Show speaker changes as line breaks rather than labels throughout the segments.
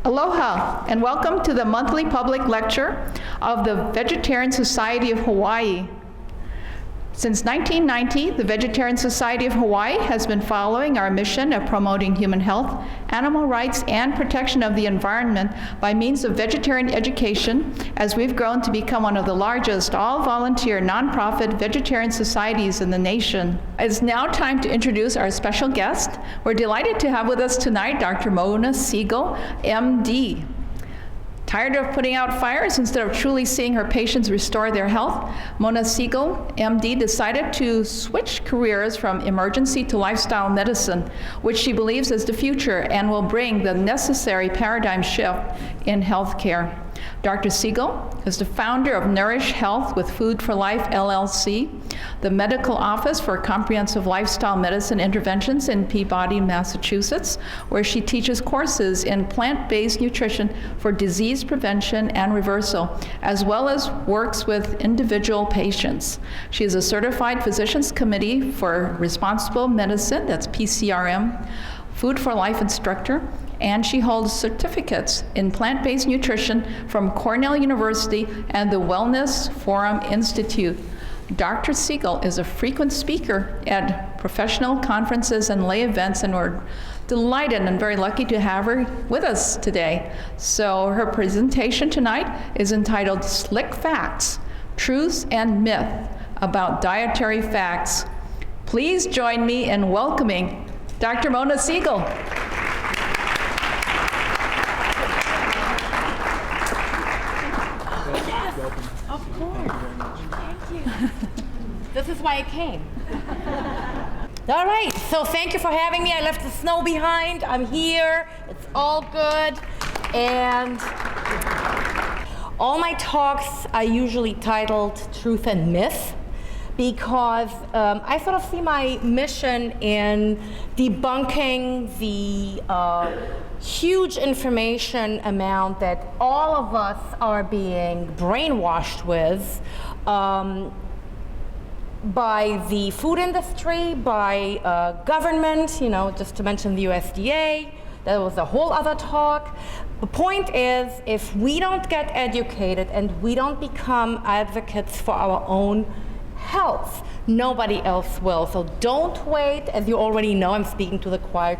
Aloha, and welcome to the monthly public lecture of the Vegetarian Society of Hawaii. Since 1990, the Vegetarian Society of Hawaii has been following our mission of promoting human health, animal rights, and protection of the environment by means of vegetarian education, as we've grown to become one of the largest all-volunteer, nonprofit vegetarian societies in the nation. It's now time to introduce our special guest. We're delighted to have with us tonight Dr. Mona Sigal, MD. Tired of putting out fires instead of truly seeing her patients restore their health, Mona Sigal, MD, decided to switch careers from emergency to lifestyle medicine, which she believes is the future and will bring the necessary paradigm shift in healthcare. Dr. Sigal is the founder of Nourish Health with Food for Life, LLC, the medical office for comprehensive lifestyle medicine interventions in Peabody, Massachusetts, where she teaches courses in plant-based nutrition for disease prevention and reversal, as well as works with individual patients. She is a certified physicians committee for responsible medicine, that's PCRM, Food for Life instructor, and she holds certificates in plant-based nutrition from Cornell University and the Wellness Forum Institute. Dr. Sigal is a frequent speaker at professional conferences and lay events, and we're delighted and very lucky to have her with us today. So her presentation tonight is entitled Slick Facts, Truths and Myth About Dietary Facts. Please join me in welcoming Dr. Mona Sigal.
Of course. Thank you. This is why I came. All right, so thank you for having me. I left the snow behind. I'm here. It's all good. And all my talks are usually titled Truth and Myth, because I sort of see my mission in debunking the huge information amount that all of us are being brainwashed with by the food industry, by government, you know, just to mention the USDA. That was a whole other talk. The point is, if we don't get educated and we don't become advocates for our own health, nobody else will. So don't wait. As you already know, I'm speaking to the choir,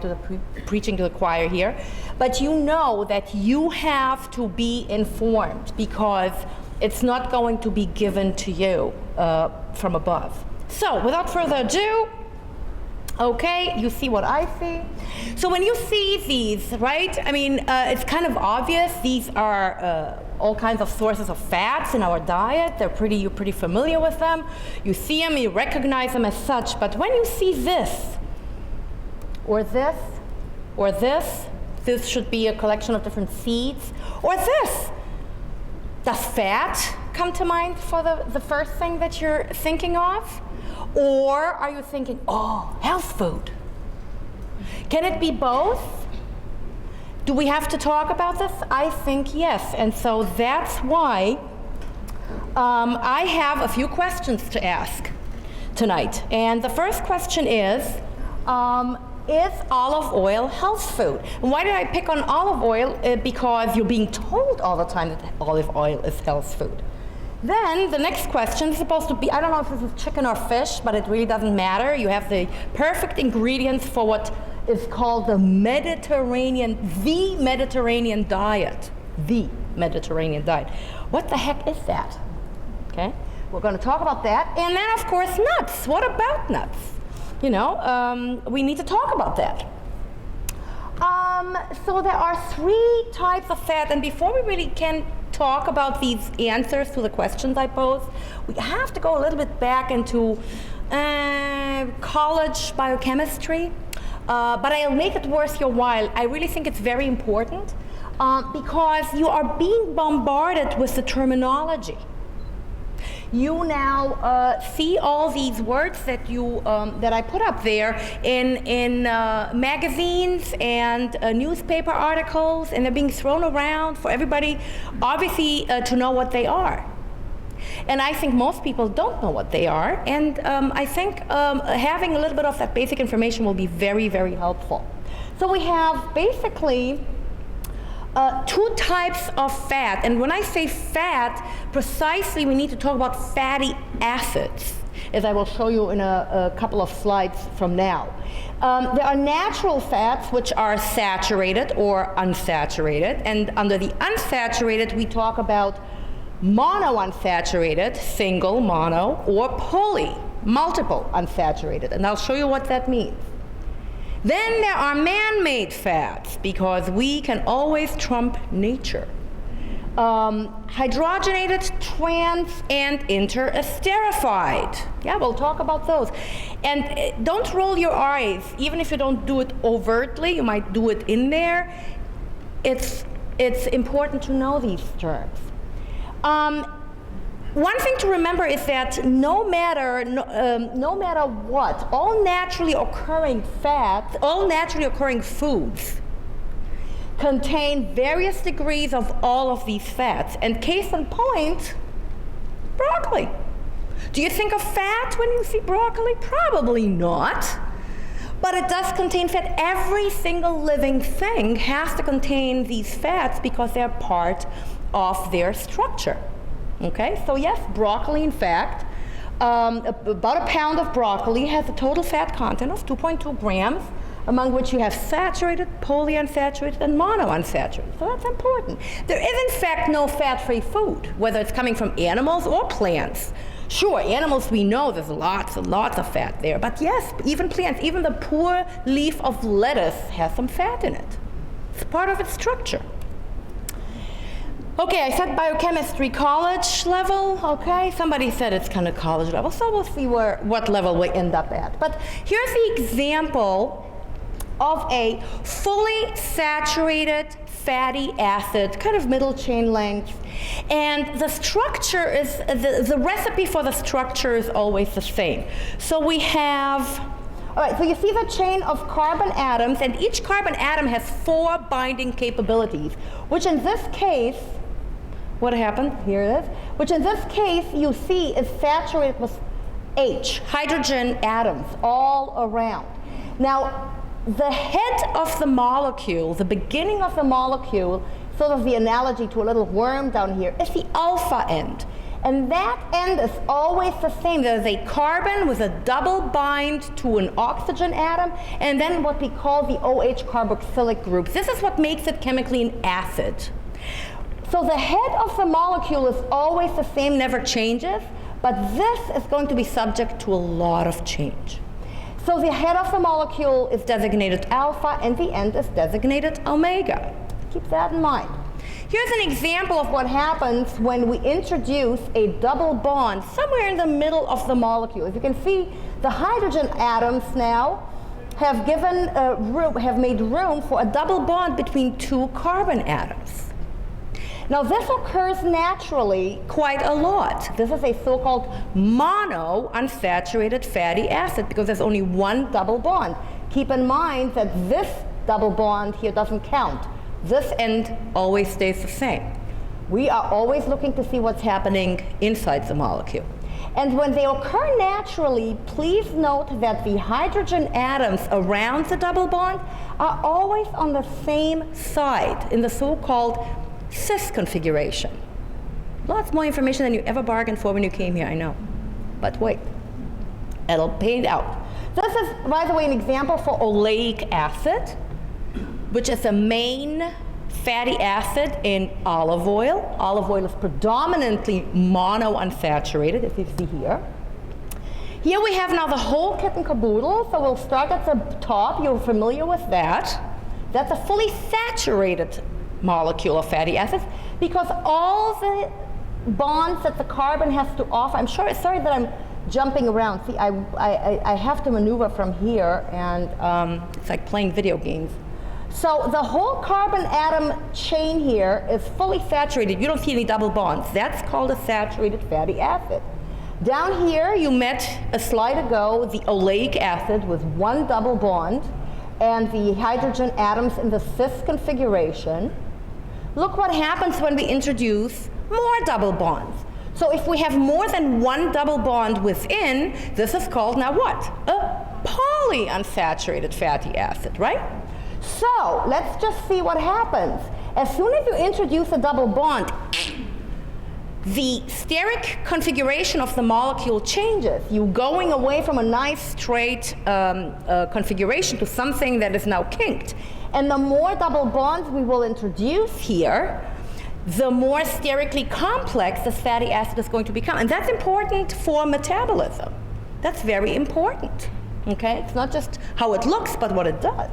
preaching to the choir here, but you know that you have to be informed, because it's not going to be given to you from above. So without further ado, okay, you see what I see. So when you see these, right, I mean, it's kind of obvious. These are all kinds of sources of fats in our diet. You're pretty familiar with them. You see them, you recognize them as such. But when you see this, or this, or this should be a collection of different seeds, or this, does fat come to mind for the first thing that you're thinking of? Or are you thinking, oh, health food? Can it be both? Do we have to talk about this? I think yes, and so that's why I have a few questions to ask tonight. And the first question is olive oil health food? And why did I pick on olive oil? Because you're being told all the time that olive oil is health food. Then the next question is supposed to be, I don't know if this is chicken or fish, but it really doesn't matter. You have the perfect ingredients for what is called the Mediterranean diet. The Mediterranean diet. What the heck is that? Okay, we're going to talk about that. And then, of course, nuts. What about nuts? You know, we need to talk about that. So there are three types of fat, and before we really can talk about these answers to the questions I pose, we have to go a little bit back into college biochemistry, but I'll make it worth your while. I really think it's very important because you are being bombarded with the terminology. You now see all these words that that I put up there in magazines and newspaper articles, and they're being thrown around for everybody, obviously, to know what they are. And I think most people don't know what they are, and I think having a little bit of that basic information will be very, very helpful. So we have basically two types of fat. And when I say fat, precisely we need to talk about fatty acids, as I will show you in a couple of slides from now. There are natural fats which are saturated or unsaturated, and under the unsaturated we talk about monounsaturated, single, mono, or poly, multiple unsaturated, and I'll show you what that means. Then there are man-made fats, because we can always trump nature. Hydrogenated, trans, and interesterified. Yeah, we'll talk about those. And don't roll your eyes, even if you don't do it overtly, you might do it in there. It's important to know these terms. One thing to remember is that no matter what, all naturally occurring fats, all naturally occurring foods contain various degrees of all of these fats. And case in point, broccoli. Do you think of fat when you see broccoli? Probably not. But it does contain fat. Every single living thing has to contain these fats because they're part of their structure. Okay, so yes, broccoli, in fact, about a pound of broccoli has a total fat content of 2.2 grams, among which you have saturated, polyunsaturated, and monounsaturated. So that's important. There is, in fact, no fat-free food, whether it's coming from animals or plants. Sure, animals, we know there's lots and lots of fat there, but yes, even plants, even the poor leaf of lettuce has some fat in it. It's part of its structure. Okay, I said biochemistry college level, okay? Somebody said it's kind of college level, so we'll see what level we end up at. But here's the example of a fully saturated fatty acid, kind of middle chain length. And the structure is, the recipe for the structure is always the same. So we have, all right, so you see the chain of carbon atoms, and each carbon atom has 4 binding capabilities, which in this case, what happened? Here it is. Which in this case, you see is saturated with H, hydrogen atoms, all around. Now, the head of the molecule, the beginning of the molecule, sort of the analogy to a little worm down here, is the alpha end. And that end is always the same. There's a carbon with a double bind to an oxygen atom, and then what we call the OH carboxylic group. This is what makes it chemically an acid. So the head of the molecule is always the same, never changes, but this is going to be subject to a lot of change. So the head of the molecule is designated alpha, and the end is designated omega. Keep that in mind. Here's an example of what happens when we introduce a double bond somewhere in the middle of the molecule. As you can see, the hydrogen atoms now have made room for a double bond between 2 carbon atoms. Now this occurs naturally quite a lot. This is a so-called monounsaturated fatty acid because there's only 1 double bond. Keep in mind that this double bond here doesn't count. This end always stays the same. We are always looking to see what's happening inside the molecule. And when they occur naturally, please note that the hydrogen atoms around the double bond are always on the same side in the so-called cis configuration. Lots more information than you ever bargained for when you came here, I know. But wait, it'll pay it out. This is, by the way, an example for oleic acid, which is a main fatty acid in olive oil. Olive oil is predominantly monounsaturated, as you see here. Here we have now the whole kit and caboodle, so we'll start at the top. You're familiar with that. That's a fully saturated molecule of fatty acids because all the bonds that the carbon has to offer, sorry that I'm jumping around. See, I have to maneuver from here, and it's like playing video games. So the whole carbon atom chain here is fully saturated. You don't see any double bonds. That's called a saturated fatty acid. Down here, you met a slide ago the oleic acid with 1 double bond and the hydrogen atoms in the cis configuration. Look what happens when we introduce more double bonds. So if we have more than 1 double bond within, this is called now what? A polyunsaturated fatty acid, right? So let's just see what happens. As soon as you introduce a double bond, the steric configuration of the molecule changes. You're going away from a nice straight configuration to something that is now kinked. And the more double bonds we will introduce here, the more sterically complex this fatty acid is going to become. And that's important for metabolism. That's very important, okay? It's not just how it looks, but what it does.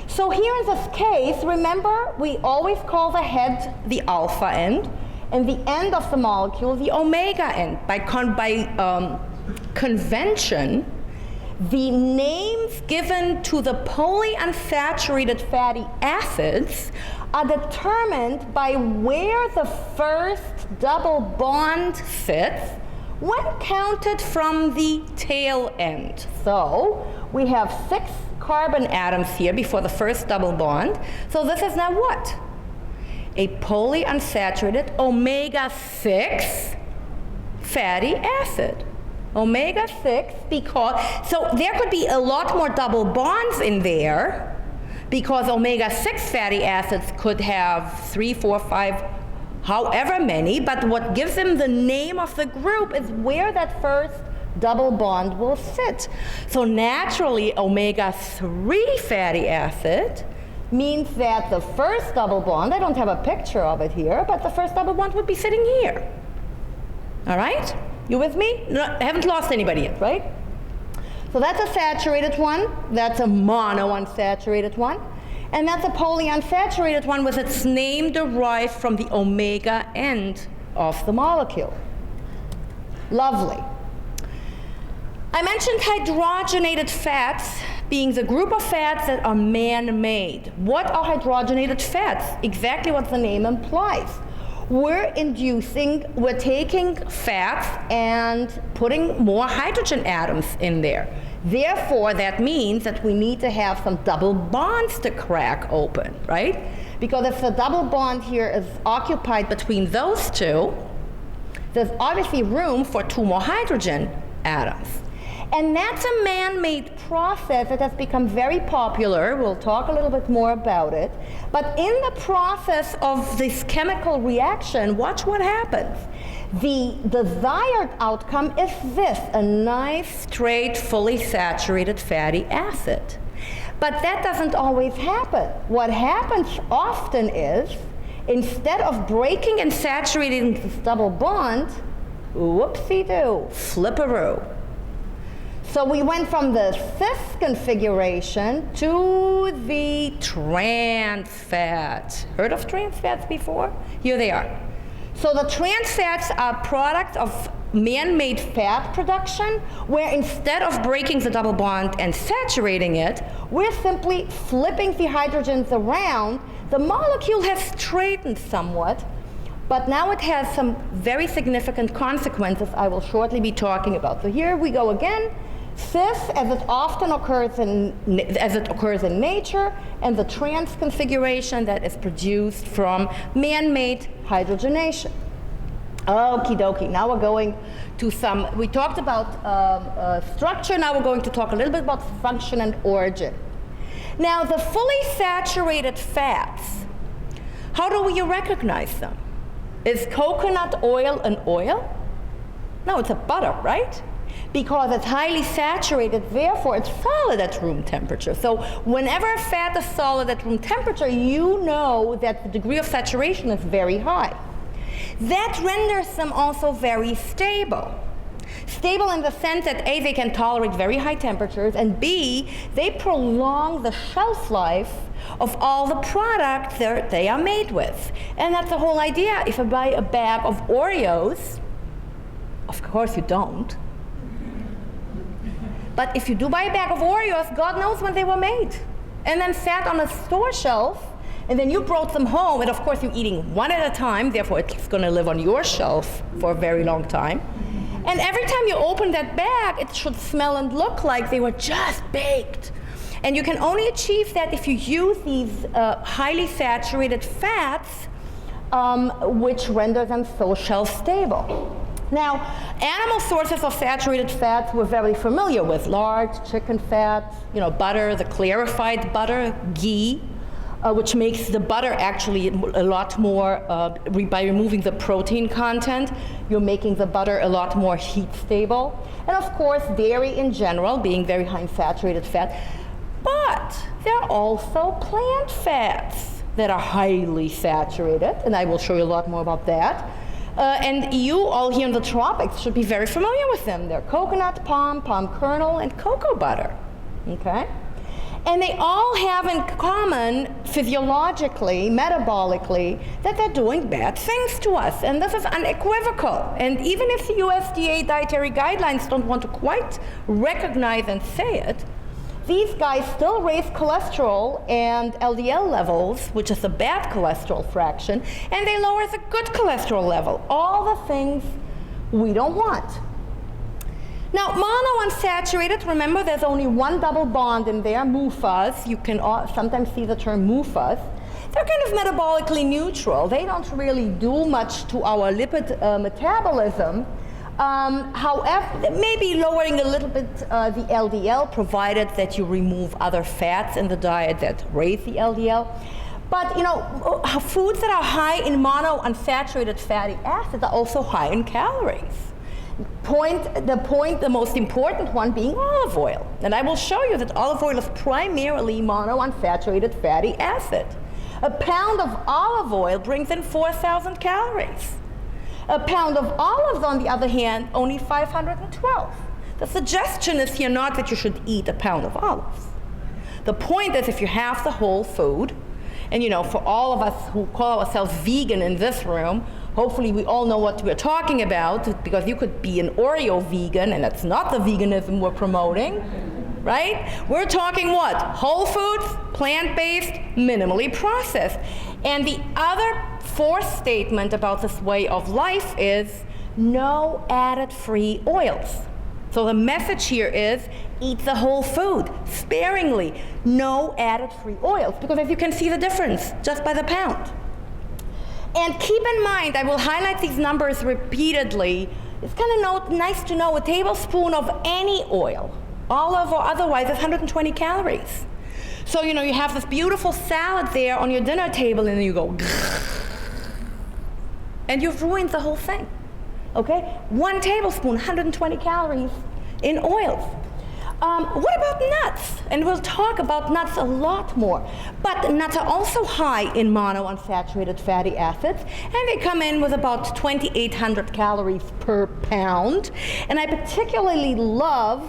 So here in this case, remember, we always call the head the alpha end, and the end of the molecule the omega end. By convention, the names given to the polyunsaturated fatty acids are determined by where the first double bond sits when counted from the tail end. So we have 6 carbon atoms here before the first double bond. So this is now what? A polyunsaturated omega-6 fatty acid. Omega-6 because, so there could be a lot more double bonds in there because omega-6 fatty acids could have 3, 4, 5, however many, but what gives them the name of the group is where that first double bond will sit. So naturally, omega-3 fatty acid means that the first double bond, I don't have a picture of it here, but the first double bond would be sitting here. All right? You with me? No, I haven't lost anybody yet, right? So that's a saturated one, that's a monounsaturated one, and that's a polyunsaturated one with its name derived from the omega end of the molecule. Lovely. I mentioned hydrogenated fats being the group of fats that are man-made. What are hydrogenated fats? Exactly what the name implies. We're taking fats and putting more hydrogen atoms in there. Therefore, that means that we need to have some double bonds to crack open, right? Because if the double bond here is occupied between those two, there's obviously room for 2 more hydrogen atoms. And that's a man-made process that has become very popular. We'll talk a little bit more about it. But in the process of this chemical reaction, watch what happens. The desired outcome is this, a nice, straight, fully saturated fatty acid. But that doesn't always happen. What happens often is, instead of breaking and saturating this double bond, whoopsie-doo, flipperoo. So we went from the cis configuration to the trans fat. Heard of trans fats before? Here they are. So the trans fats are products of man-made fat production, where instead of breaking the double bond and saturating it, we're simply flipping the hydrogens around. The molecule has straightened somewhat, but now it has some very significant consequences I will shortly be talking about. So here we go again. Cis, as it often occurs in nature, and the trans configuration that is produced from man-made hydrogenation. Okie dokie. Now we're going to we talked about structure, now we're going to talk a little bit about function and origin. Now the fully saturated fats, how do you recognize them? Is coconut oil an oil? No, it's a butter, right? Because it's highly saturated, therefore it's solid at room temperature. So whenever a fat is solid at room temperature, you know that the degree of saturation is very high. That renders them also very stable. Stable in the sense that A, they can tolerate very high temperatures, and B, they prolong the shelf life of all the products that they are made with. And that's the whole idea. If I buy a bag of Oreos, of course you don't, but if you do buy a bag of Oreos, God knows when they were made. And then sat on a store shelf, and then you brought them home, and of course you're eating one at a time, therefore it's going to live on your shelf for a very long time. And every time you open that bag, it should smell and look like they were just baked. And you can only achieve that if you use these highly saturated fats, which render them so shelf stable. Now, animal sources of saturated fats we're very familiar with. Lard, chicken fats, butter, the clarified butter, ghee. which makes the butter actually a lot more, by removing the protein content, you're making the butter a lot more heat stable. And of course, dairy in general, being very high in saturated fat. But there are also plant fats that are highly saturated, and I will show you a lot more about that. And you all here in the tropics should be very familiar with them. They're coconut, palm kernel, and cocoa butter, okay? And they all have in common, physiologically, metabolically, that they're doing bad things to us. And this is unequivocal. And even if the USDA dietary guidelines don't want to quite recognize and say it, these guys still raise cholesterol and LDL levels, which is the bad cholesterol fraction, and they lower the good cholesterol level. All the things we don't want. Now, monounsaturated, remember there's only one double bond in there, MUFAs. You can sometimes see the term MUFAs. They're kind of metabolically neutral. They don't really do much to our lipid metabolism. However, maybe lowering a little bit the LDL, provided that you remove other fats in the diet that raise the LDL. But you know, foods that are high in monounsaturated fatty acids are also high in calories. The most important one being olive oil. And I will show you that olive oil is primarily monounsaturated fatty acid. A pound of olive oil brings in 4,000 calories. A pound of olives, on the other hand, only 512. The suggestion is here not that you should eat a pound of olives. The point is, if you have the whole food, and you know, for all of us who call ourselves vegan in this room, hopefully we all know what we're talking about, because you could be an Oreo vegan, and that's not the veganism we're promoting, right? We're talking what? Whole foods, plant-based, minimally processed. And the other fourth statement about this way of life is no added free oils. So the message here is eat the whole food sparingly, no added free oils, because as you can see the difference just by the pound. And keep in mind, I will highlight these numbers repeatedly. It's kind of nice to know a tablespoon of any oil, olive or otherwise, is 120 calories. So, you know, you have this beautiful salad there on your dinner table, and then you go, and you've ruined the whole thing, okay? 1 tablespoon, 120 calories in oils. What about nuts? And we'll talk about nuts a lot more. But nuts are also high in monounsaturated fatty acids, and they come in with about 2,800 calories per pound. And I particularly love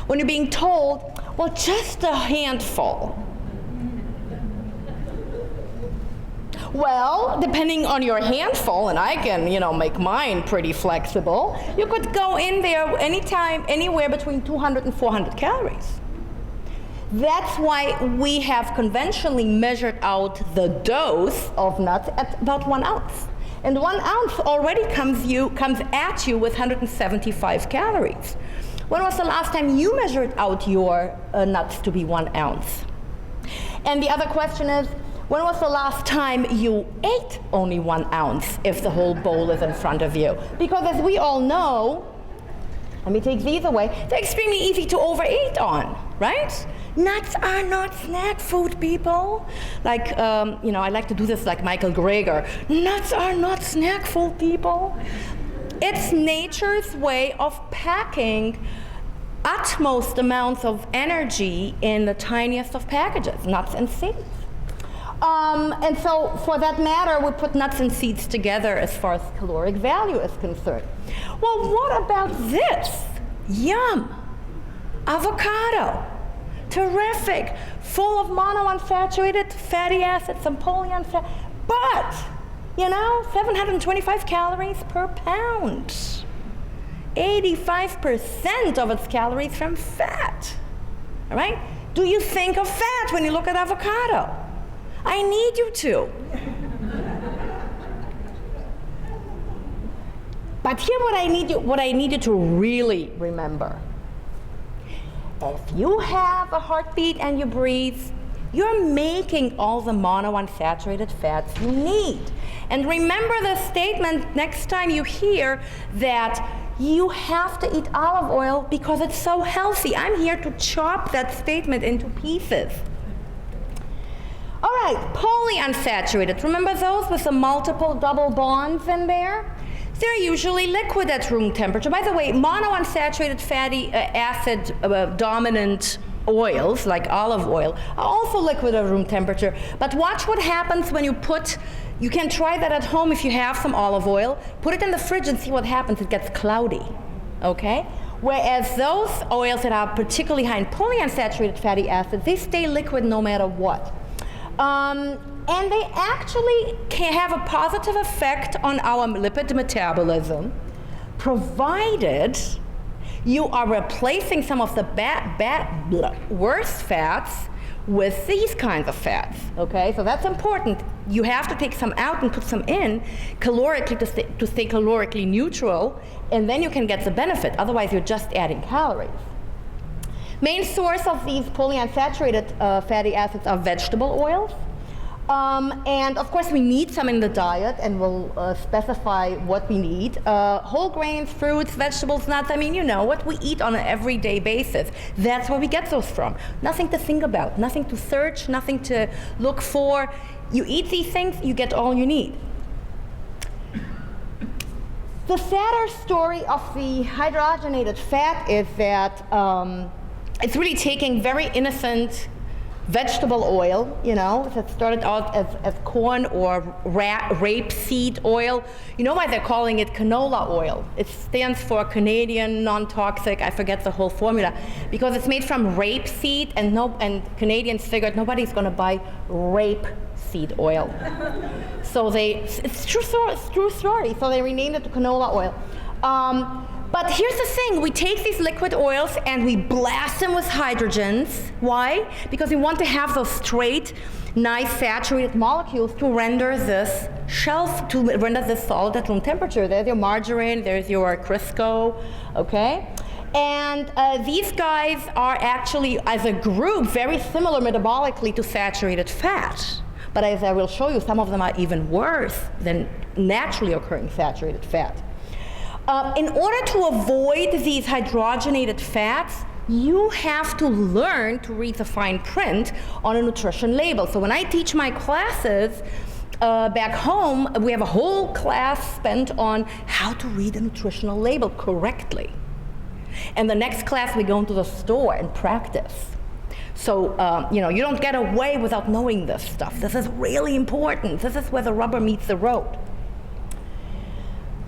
when you're being told, well, just a handful. Well, depending on your handful, and I can, you know, make mine pretty flexible, you could go in there anytime, anywhere between 200 and 400 calories. That's why we have conventionally measured out the dose of nuts at about 1 ounce. And 1 ounce already comes at you with 175 calories. When was the last time you measured out your nuts to be 1 ounce? And the other question is, when was the last time you ate only 1 ounce if the whole bowl is in front of you? Because as we all know, let me take these away, they're extremely easy to overeat on, right? Nuts are not snack food, people. Like, you know, I like to do this like Michael Greger. Nuts are not snack food, people. It's nature's way of packing utmost amounts of energy in the tiniest of packages, nuts and seeds. And so, for that matter, we put nuts and seeds together as far as caloric value is concerned. Well, what about this? Yum! Avocado. Terrific. Full of monounsaturated fatty acids and polyunsaturated. But, you know, 725 calories per pound. 85% of its calories from fat. All right? Do you think of fat when you look at avocado? I need you to. But here what I need you to really remember. If you have a heartbeat and you breathe, you're making all the monounsaturated fats you need. And remember the statement next time you hear that you have to eat olive oil because it's so healthy. I'm here to chop that statement into pieces. All right, polyunsaturated. Remember those with the multiple double bonds in there? They're usually liquid at room temperature. By the way, monounsaturated fatty acid dominant oils, like olive oil, are also liquid at room temperature. But watch what happens when you can try that at home if you have some olive oil, put it in the fridge and see what happens. It gets cloudy, okay? Whereas those oils that are particularly high in polyunsaturated fatty acids, they stay liquid no matter what. And they actually can have a positive effect on our lipid metabolism, provided you are replacing some of the worse fats with these kinds of fats, okay? So that's important. You have to take some out and put some in calorically to stay calorically neutral, and then you can get the benefit. Otherwise, you're just adding calories. Main source of these polyunsaturated fatty acids are vegetable oils. And of course, we need some in the diet, and we'll specify what we need. Whole grains, fruits, vegetables, nuts, I mean, you know, what we eat on an everyday basis. That's where we get those from. Nothing to think about, nothing to search, nothing to look for. You eat these things, you get all you need. The sadder story of the hydrogenated fat is that it's really taking very innocent vegetable oil, you know, that started out as corn or rapeseed oil. You know why they're calling it canola oil? It stands for Canadian non-toxic, I forget the whole formula, because it's made from rapeseed, and Canadians figured nobody's gonna buy rapeseed oil. So it's true story, so they renamed it to canola oil. But here's the thing, we take these liquid oils and we blast them with hydrogens. Why? Because we want to have those straight, nice saturated molecules to render this solid at room temperature. There's your margarine, there's your Crisco, okay? And these guys are actually, as a group, very similar metabolically to saturated fat. But as I will show you, some of them are even worse than naturally occurring saturated fat. In order to avoid these hydrogenated fats, you have to learn to read the fine print on a nutrition label. So when I teach my classes back home, we have a whole class spent on how to read a nutritional label correctly. And the next class, we go into the store and practice. So, you know, you don't get away without knowing this stuff. This is really important. This is where the rubber meets the road.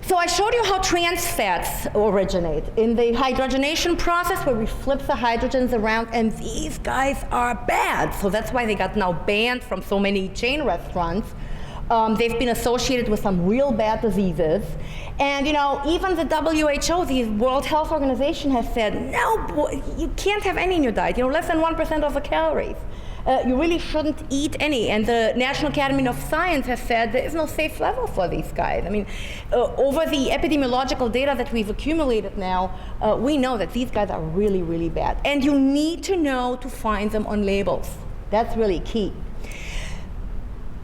So I showed you how trans fats originate in the hydrogenation process, where we flip the hydrogens around, and these guys are bad. So that's why they got now banned from so many chain restaurants. They've been associated with some real bad diseases. And you know, even the WHO, the World Health Organization, has said, no, you can't have any in your diet, you know, less than 1% of the calories. You really shouldn't eat any. And the National Academy of Science has said there is no safe level for these guys. I mean, over the epidemiological data that we've accumulated now, we know that these guys are really, really bad. And you need to know to find them on labels. That's really key.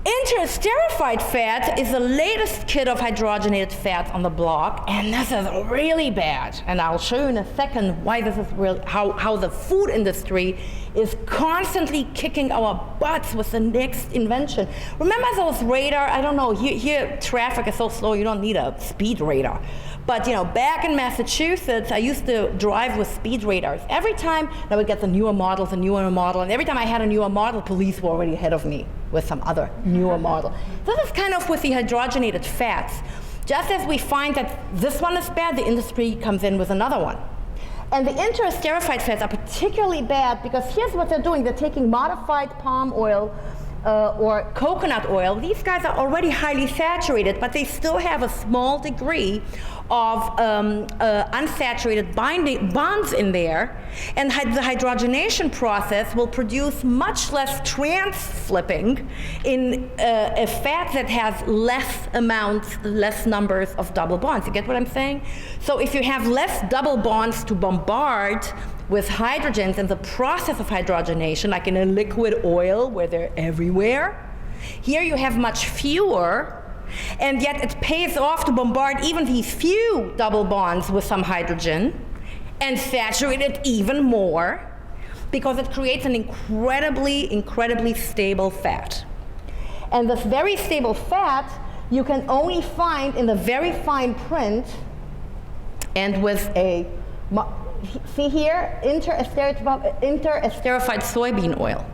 Interesterified fat is the latest kid of hydrogenated fats on the block, and this is really bad. And I'll show you in a second why this is real, how the food industry is constantly kicking our butts with the next invention. Remember those radar? I don't know, here traffic is so slow you don't need a speed radar. But you know, back in Massachusetts, I used to drive with speed radars. Every time I would get the newer model, and every time I had a newer model, police were already ahead of me with some other newer model. This is kind of with the hydrogenated fats. Just as we find that this one is bad, the industry comes in with another one. And the interesterified fats are particularly bad because here's what they're doing. They're taking modified palm oil or coconut oil. These guys are already highly saturated, but they still have a small degree of unsaturated bonds in there, and the hydrogenation process will produce much less trans flipping in a fat that has less numbers of double bonds. You get what I'm saying? So if you have less double bonds to bombard with hydrogens in the process of hydrogenation, like in a liquid oil where they're everywhere, here you have much fewer. And yet it pays off to bombard even these few double bonds with some hydrogen and saturate it even more, because it creates an incredibly, incredibly stable fat. And this very stable fat you can only find in the very fine print and with a, see here, interesterified soybean oil.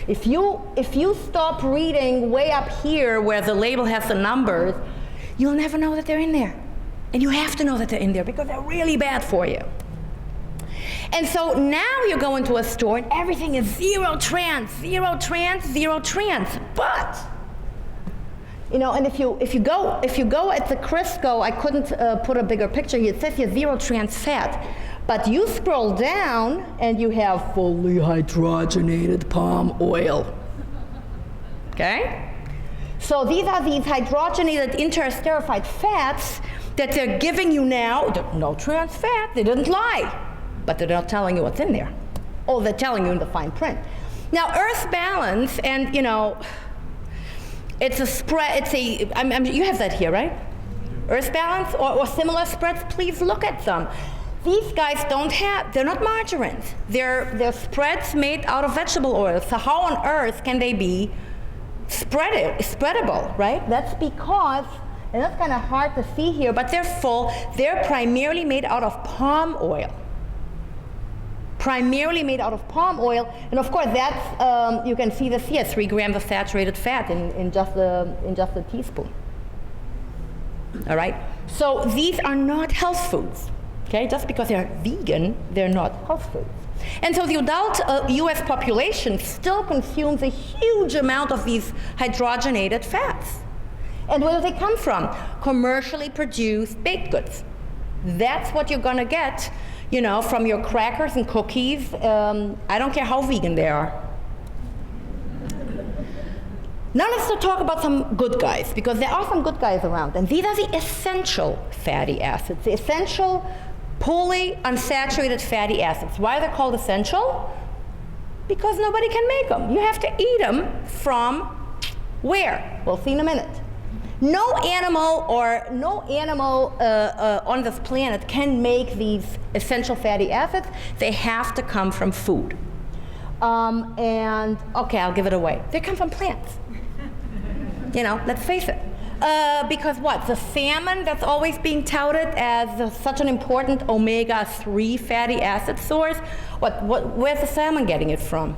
If you stop reading way up here where the label has the numbers, you'll never know that they're in there. And you have to know that they're in there because they're really bad for you. And so now you go into a store and everything is zero trans. But, you know, and if you go at the Crisco, I couldn't put a bigger picture here. It says here zero trans fat. But you scroll down and you have fully hydrogenated palm oil. Okay? So these are these hydrogenated interesterified fats that they're giving you now. No trans fat, they didn't lie. But they're not telling you what's in there. Oh, they're telling you in the fine print. Now, Earth Balance, and you know, it's a spread, it's a, you have that here, right? Earth Balance or similar spreads, please look at them. These guys don't have, they're not margarines. They're spreads made out of vegetable oil. So how on earth can they be spreadable, right? That's because, and that's kind of hard to see here, but they're primarily made out of palm oil. Primarily made out of palm oil, and of course that's, you can see this here, 3 grams of saturated fat in just a teaspoon. All right, so these are not health foods. Okay, just because they're vegan, they're not health foods. And so the adult US population still consumes a huge amount of these hydrogenated fats. And where do they come from? Commercially produced baked goods. That's what you're gonna get, you know, from your crackers and cookies. I don't care how vegan they are. Now let's talk about some good guys, because there are some good guys around. And these are the essential fatty acids, the essential polyunsaturated fatty acids. Why are they called essential? Because nobody can make them. You have to eat them from where? We'll see in a minute. No animal on this planet can make these essential fatty acids. They have to come from food. And okay, I'll give it away. They come from plants. You know, let's face it. Because what? The salmon that's always being touted as such an important omega-3 fatty acid source, where's the salmon getting it from?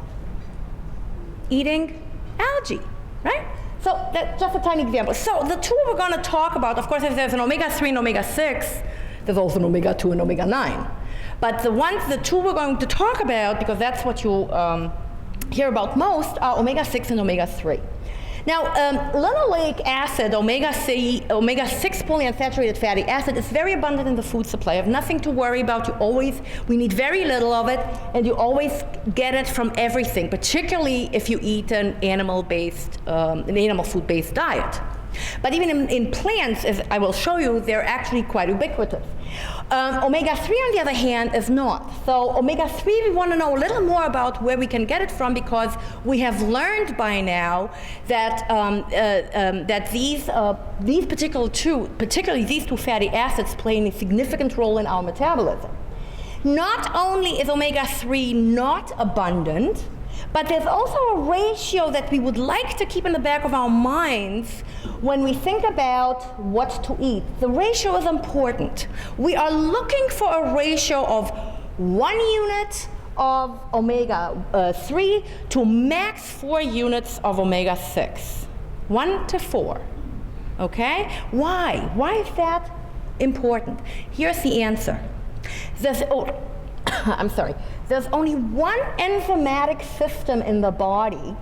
Eating algae, right? So that's just a tiny example. So the two we're going to talk about, of course, if there's an omega-3 and omega-6, there's also an omega-2 and omega-9. But the two we're going to talk about, because that's what you hear about most, are omega-6 and omega-3. Now, linoleic acid, omega-6 polyunsaturated fatty acid, is very abundant in the food supply. You have nothing to worry about. We need very little of it, and you always get it from everything, particularly if you eat an animal food-based diet. But even in plants, as I will show you, they're actually quite ubiquitous. Omega-3, on the other hand, is not. So omega-3, we want to know a little more about where we can get it from, because we have learned by now that that particularly these two fatty acids, play a significant role in our metabolism. Not only is omega-3 not abundant, but there's also a ratio that we would like to keep in the back of our minds when we think about what to eat. The ratio is important. We are looking for a ratio of 1 unit of omega-3 to max 4 units of omega-6. 1 to 4. Okay? Why? Why is that important? Here's the answer. I'm sorry. There's only one enzymatic system in the body,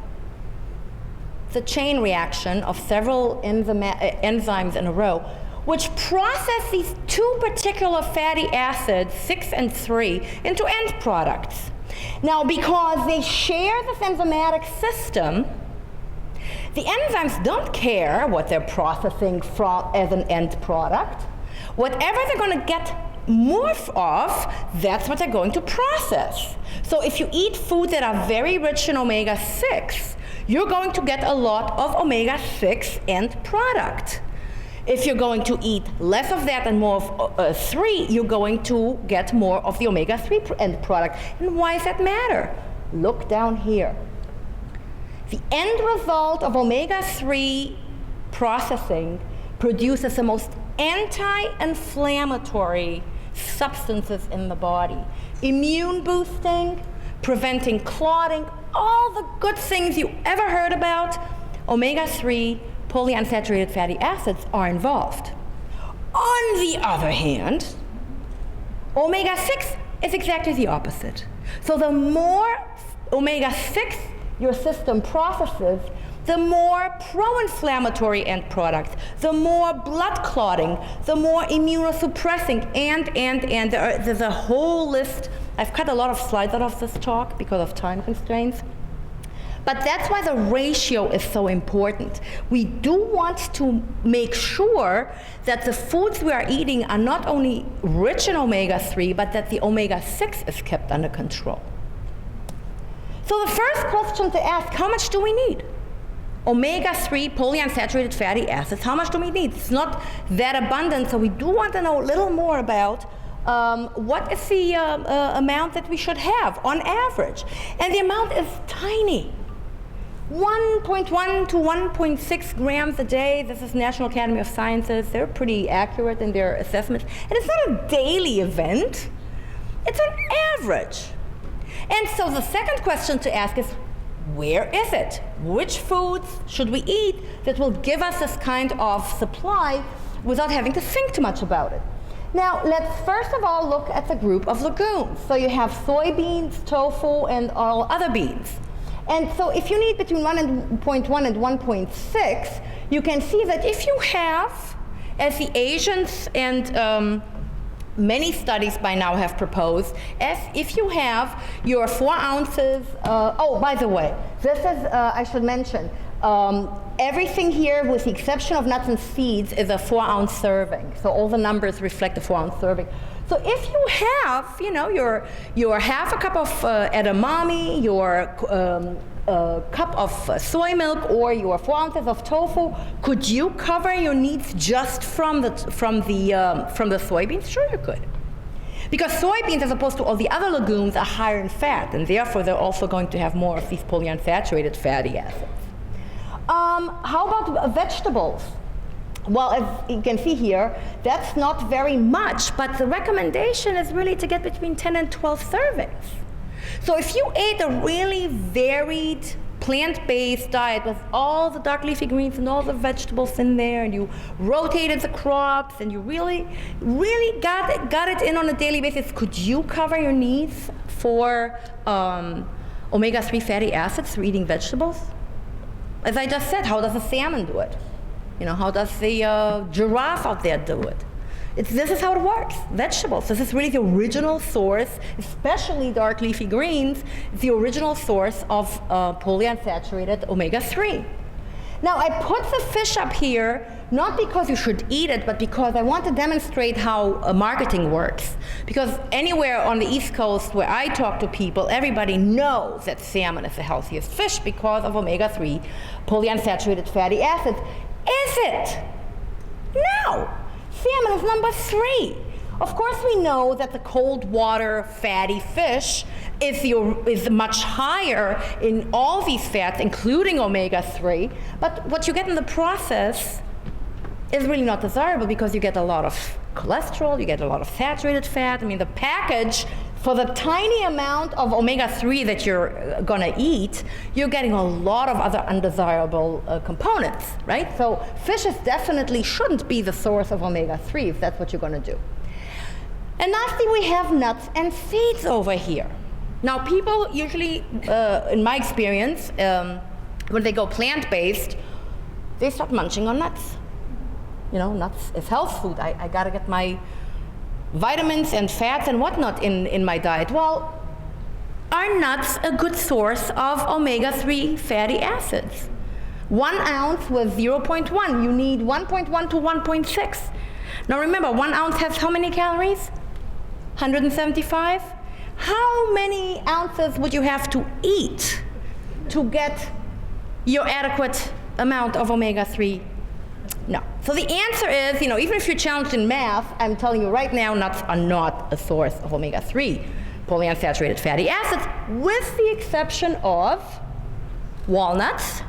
the chain reaction of several enzymes in a row, which process these two particular fatty acids, 6 and 3, into end products. Now, because they share this enzymatic system, the enzymes don't care what they're processing as an end product. Whatever they're going to get more of, that's what they're going to process. So if you eat foods that are very rich in omega-6, you're going to get a lot of omega-6 end product. If you're going to eat less of that and more of 3, you're going to get more of the omega-3 end product. And why does that matter? Look down here. The end result of omega-3 processing produces the most anti-inflammatory substances in the body. Immune boosting, preventing clotting, all the good things you ever heard about, omega-3 polyunsaturated fatty acids are involved. On the other hand, omega-6 is exactly the opposite. So the more omega-6 your system processes, the more pro-inflammatory end product, the more blood clotting, the more immunosuppressing, and there's a whole list. I've cut a lot of slides out of this talk because of time constraints. But that's why the ratio is so important. We do want to make sure that the foods we are eating are not only rich in omega-3, but that the omega-6 is kept under control. So the first question to ask, how much do we need? Omega-3 polyunsaturated fatty acids, how much do we need? It's not that abundant, so we do want to know a little more about what is the amount that we should have on average. And the amount is tiny. 1.1 to 1.6 grams a day. This is National Academy of Sciences. They're pretty accurate in their assessments. And it's not a daily event. It's an average. And so the second question to ask is, where is it? Which foods should we eat that will give us this kind of supply without having to think too much about it? Now, let's first of all look at the group of legumes. So you have soybeans, tofu, and all other beans. And so if you need between 1.1 and 1.6, you can see that if you have, as the Asians and many studies by now have proposed, as if you have your 4 ounces, oh, by the way, this is, I should mention, everything here with the exception of nuts and seeds is a 4-ounce serving. So all the numbers reflect a 4-ounce serving. So if you have, you know, your half a cup of edamame, your cup of soy milk, or your 4 ounces of tofu, could you cover your needs just from the soybeans? Sure, you could. Because soybeans, as opposed to all the other legumes, are higher in fat, and therefore they're also going to have more of these polyunsaturated fatty acids. How about vegetables? Well, as you can see here, that's not very much, but the recommendation is really to get between 10 and 12 servings. So if you ate a really varied plant-based diet with all the dark leafy greens and all the vegetables in there, and you rotated the crops, and you really got it in on a daily basis, could you cover your needs for omega-3 fatty acids through eating vegetables? As I just said, how does a salmon do it? You know, how does the giraffe out there do it? This is how it works, vegetables. This is really the original source, especially dark leafy greens, the original source of polyunsaturated omega-3. Now, I put the fish up here, not because you should eat it, but because I want to demonstrate how marketing works. Because anywhere on the East Coast where I talk to people, everybody knows that salmon is the healthiest fish because of omega-3 polyunsaturated fatty acids. Is it? No. Salmon is number 3. Of course, we know that the cold water fatty fish is much higher in all these fats, including omega-3. But what you get in the process is really not desirable because you get a lot of cholesterol, you get a lot of saturated fat. I mean, the package, for the tiny amount of omega-3 that you're going to eat, you're getting a lot of other undesirable components, right? So fishes definitely shouldn't be the source of omega-3 if that's what you're going to do. And lastly, we have nuts and seeds over here. Now, people usually, in my experience, when they go plant-based, they start munching on nuts. You know, nuts is health food. I got to get my vitamins and fats and whatnot in my diet. Well, are nuts a good source of omega-3 fatty acids? 1 ounce with 0.1. You need 1.1 to 1.6. Now remember, 1 ounce has how many calories? 175? How many ounces would you have to eat to get your adequate amount of omega-3? No. So the answer is, you know, even if you're challenged in math, I'm telling you right now, nuts are not a source of omega-3 polyunsaturated fatty acids, with the exception of walnuts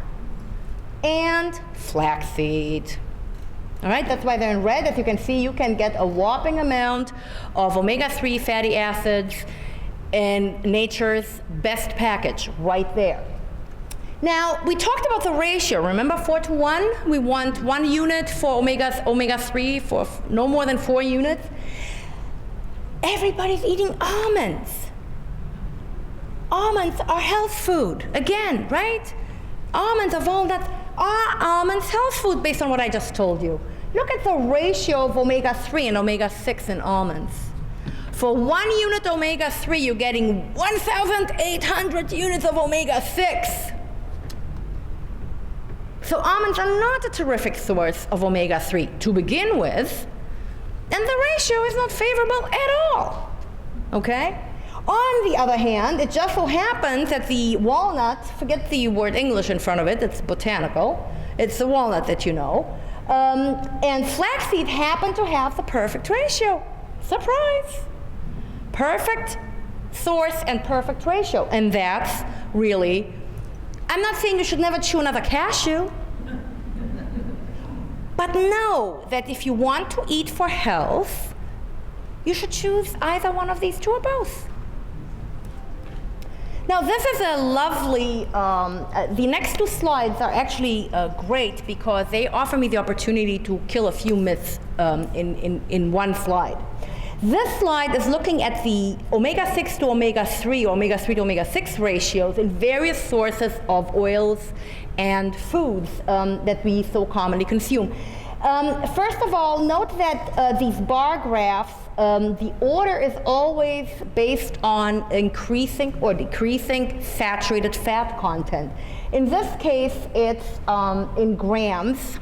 and flaxseed. All right, that's why they're in red. As you can see, you can get a whopping amount of omega-3 fatty acids in nature's best package right there. Now, we talked about the ratio. Remember 4:1? We want 1 unit for omega-3 for no more than 4 units. Everybody's eating almonds. Almonds are health food. Again, right? Almonds or walnuts are almonds health food based on what I just told you. Look at the ratio of omega-3 and omega-6 in almonds. For 1 unit omega-3, you're getting 1,800 units of omega-6. So almonds are not a terrific source of omega-3 to begin with, and the ratio is not favorable at all, okay? On the other hand, it just so happens that the walnut, forget the word English in front of it, it's botanical, it's the walnut that you know, and flaxseed happen to have the perfect ratio. Surprise! Perfect source and perfect ratio, and that's really, I'm not saying you should never chew another cashew, but know that if you want to eat for health, you should choose either one of these two or both. Now this is a lovely, the next 2 slides are actually great because they offer me the opportunity to kill a few myths in one slide. This slide is looking at the omega-6 to omega-3 or omega-3 to omega-6 ratios in various sources of oils and foods that we so commonly consume. First of all, note that these bar graphs, the order is always based on increasing or decreasing saturated fat content. In this case, it's in grams,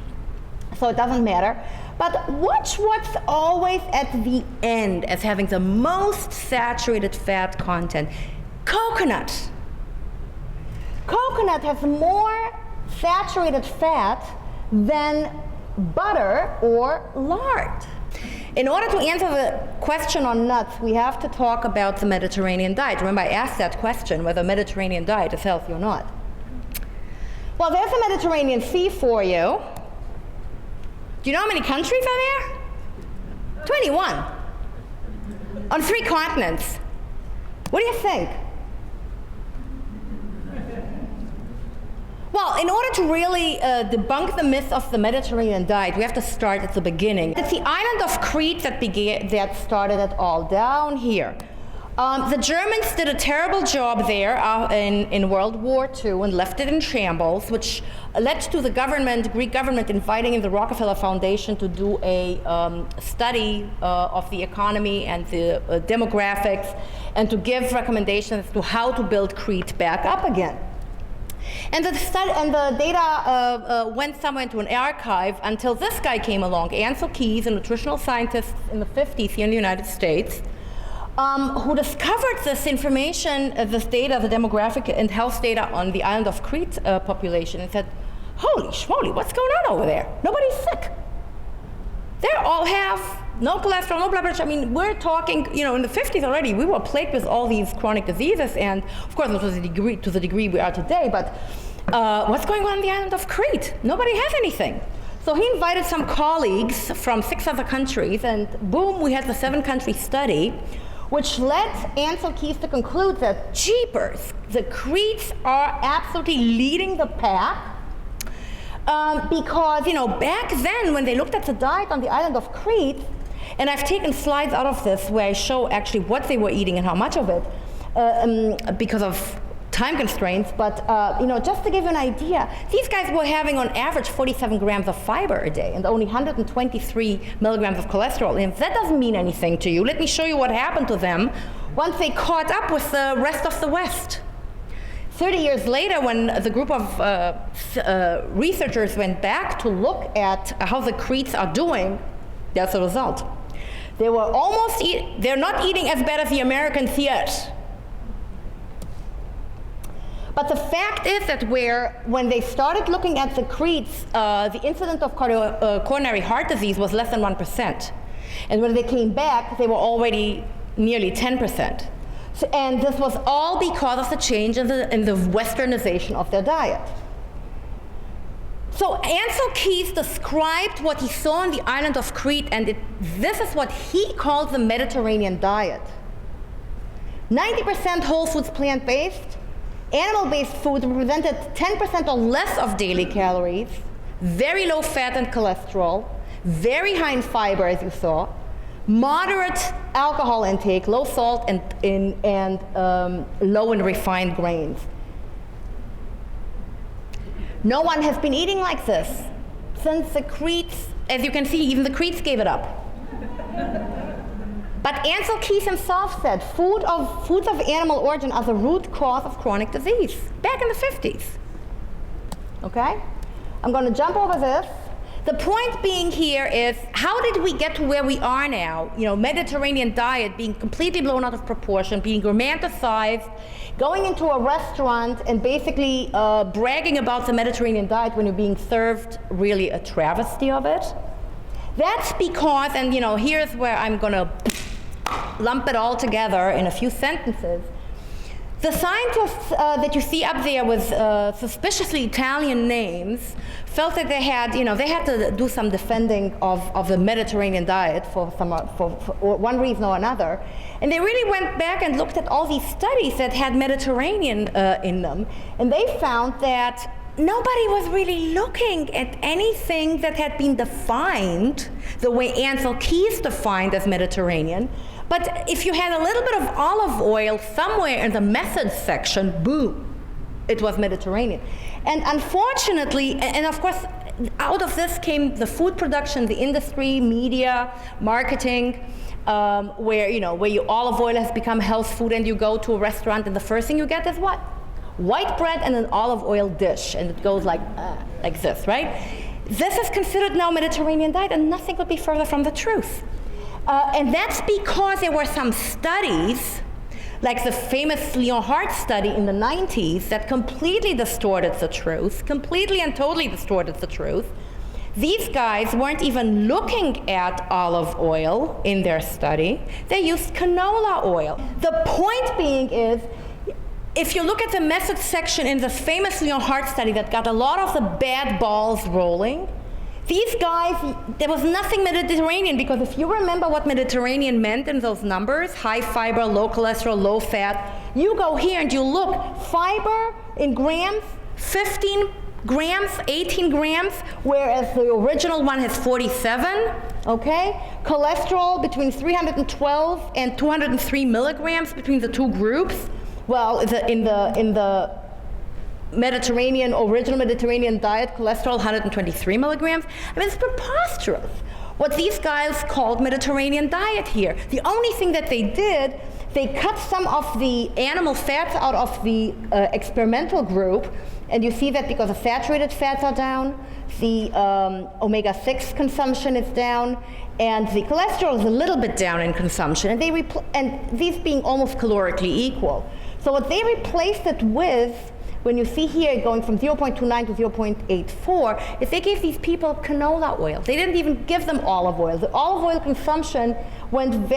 so it doesn't matter. But watch what's always at the end as having the most saturated fat content. Coconut. Coconut has more saturated fat than butter or lard. In order to answer the question on nuts, we have to talk about the Mediterranean diet. Remember, I asked that question, whether Mediterranean diet is healthy or not. Well, there's a Mediterranean Sea for you. Do you know how many countries are there? 21. On 3 continents. What do you think? Well, in order to really debunk the myth of the Mediterranean diet, we have to start at the beginning. It's the island of Crete that started it all, down here. The Germans did a terrible job there in World War II and left it in shambles, which led to the Greek government inviting in the Rockefeller Foundation to do a study of the economy and the demographics and to give recommendations to how to build Crete back up again. And the data went somewhere into an archive until this guy came along, Ansel Keys, a nutritional scientist in the 50s here in the United States, who discovered this information, this data, the demographic and health data on the island of Crete population, and said, holy schmoly, what's going on over there? Nobody's sick. They all have no cholesterol, no blood pressure. I mean, we're talking, in the 50s already, we were plagued with all these chronic diseases, and of course, to the degree we are today, but what's going on the island of Crete? Nobody has anything. So he invited some colleagues from 6 other countries, and boom, we had the 7-country study, which led Ansel Keys to conclude that, jeepers, the Cretes are absolutely leading the pack, because, back then, when they looked at the diet on the island of Crete, and I've taken slides out of this where I show actually what they were eating and how much of it, because of time constraints, but just to give you an idea, these guys were having on average 47 grams of fiber a day and only 123 milligrams of cholesterol. And if that doesn't mean anything to you, let me show you what happened to them once they caught up with the rest of the West. 30 years later, when the group of researchers went back to look at how the Cretes are doing, that's the result. They were they're not eating as bad as the Americans yet. But the fact is that when they started looking at the Cretes, the incidence of coronary heart disease was less than 1%. And when they came back, they were already nearly 10%. And this was all because of the change in the westernization of their diet. So Ansel Keys described what he saw on the island of Crete, and this is what he called the Mediterranean diet. 90% whole foods plant-based, animal-based food represented 10% or less of daily calories, very low fat and cholesterol, very high in fiber, as you saw, moderate alcohol intake, low salt, and low in refined grains. No one has been eating like this since the Cretes, as you can see, even the Cretes gave it up. But Ansel Keys himself said foods of animal origin are the root cause of chronic disease, back in the 50s. Okay? I'm going to jump over this. The point being here is, how did we get to where we are now? You know, Mediterranean diet being completely blown out of proportion, being romanticized, going into a restaurant and basically bragging about the Mediterranean diet when you're being served really a travesty of it. That's because, and you know, here's where I'm going to lump it all together in a few sentences. The scientists that you see up there with suspiciously Italian names felt that they had to do some defending of the Mediterranean diet for one reason or another. And they really went back and looked at all these studies that had Mediterranean in them. And they found that nobody was really looking at anything that had been defined the way Ansel Keys defined as Mediterranean. But if you had a little bit of olive oil somewhere in the methods section, boom, it was Mediterranean. And unfortunately, and of course, out of this came the food production, the industry, media, marketing, where olive oil has become health food, and you go to a restaurant and the first thing you get is what? White bread and an olive oil dish, and it goes like this, right? This is considered now Mediterranean diet, and nothing could be further from the truth. And that's because there were some studies, like the famous Lyon Heart study in the 90s, that completely distorted the truth, completely and totally distorted the truth. These guys weren't even looking at olive oil in their study. They used canola oil. The point being is, if you look at the methods section in the famous Lyon Heart study that got a lot of the bad balls rolling, these guys, there was nothing Mediterranean, because if you remember what Mediterranean meant in those numbers, high fiber, low cholesterol, low fat, you go here and you look, fiber in grams, 15 grams, 18 grams, whereas the original one has 47, okay? Cholesterol between 312 and 203 milligrams between the two groups. Well, in the original Mediterranean diet, cholesterol 123 milligrams. I mean, it's preposterous what these guys called Mediterranean diet here. The only thing that they did, they cut some of the animal fats out of the experimental group, and you see that because the saturated fats are down, the omega-6 consumption is down, and the cholesterol is a little bit down in consumption, and these being almost calorically equal. So what they replaced it with, when you see here going from 0.29 to 0.84, is they gave these people canola oil. They didn't even give them olive oil. The olive oil consumption went up